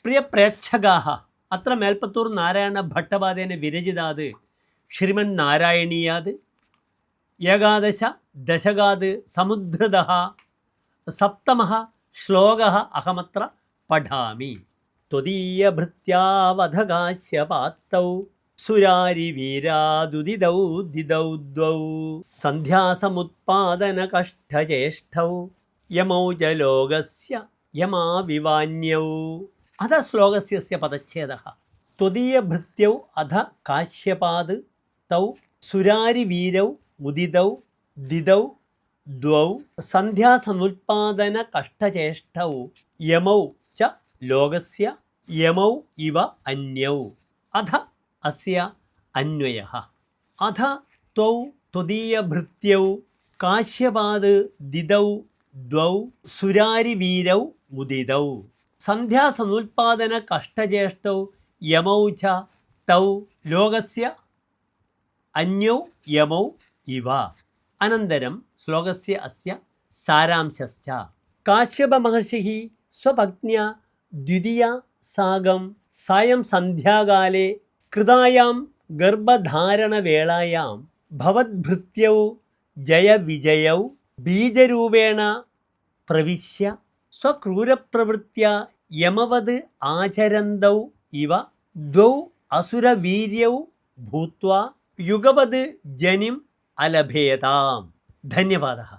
പ്രിയ പ്രേക്ഷകാः, അത്ര മേൽപ്പത്തൂർ നാരായണ ഭട്ടപാദേന വിരചിതാത് ശ്രീമൻ നാരായണീയാത് ഏകാദശ ദശകാത് സമുദ്ധൃതഃ സപ്തമഃ ശ്ലോകഃ അഹമത്ര പഠാമി. ത്വദീയഭൃത്യാവധകാശ്യപാത്തൗ സുരാരിവീരാദുദിതൗ ദിദൗ ദ്വൗ സന്ധ്യാസമുത്പാദനകഷ്ടചേഷ്ടൗ യമൗ ച ലോകസ്യ യമാവിവാന്യൗ. അധ ശ്ലോകസ്യ പദച്ഛേദഃ. ത്വദീയഭൃത്യൗ അധ കാശ്യപാത് തൗ സുരാരിവീരൗ മുദിതൗ ദിദൗ ദ്വൗ സന്ധ്യാസമുത്പാദനകഷ്ടചേഷ്ടൗ യമൗ ച ലോകസ്യ യമൗ ഇവ അന്യൗ. അധ അസ്യ അന്വയഃ. അധ ത്വൗ ത്വദീയഭൃത്യൗ കാശ്യപാത് ദിദൗ ദ്വൗ സുരാരിവീരൗ മുദിതൗ സന്ധ്യാസമുത്പാദനകഷ്ടചേഷ്ടൗ യമൗ ച തൗ ലോകസ്യ അന്യൗ യമൗ ഇവ. അനന്തരം ശ്ലോകസ്യ അസ്യ സാരാംശശ്ച. കാശ്യപമഹർഷിः സ്വപത്ന്യാ ദ്വിതീയ സാകം സായം സന്ധ്യാകാലേ കൃതായാം ഗർഭധാരണവേളായാം ഭവദ്ഭൃത്യൗ ജയവിജയൗ ബീജരൂപേണ പ്രവിശ്യ സ്വക്രൂരപ്രവൃത്യാ യമവത് ആചരന്തൗ ഇവ ദ്വൗ അസുരവീര്യൗ ഭൂത്വാ യുഗപത് ജനിം അലഭേതാം. ധന്യവാദः.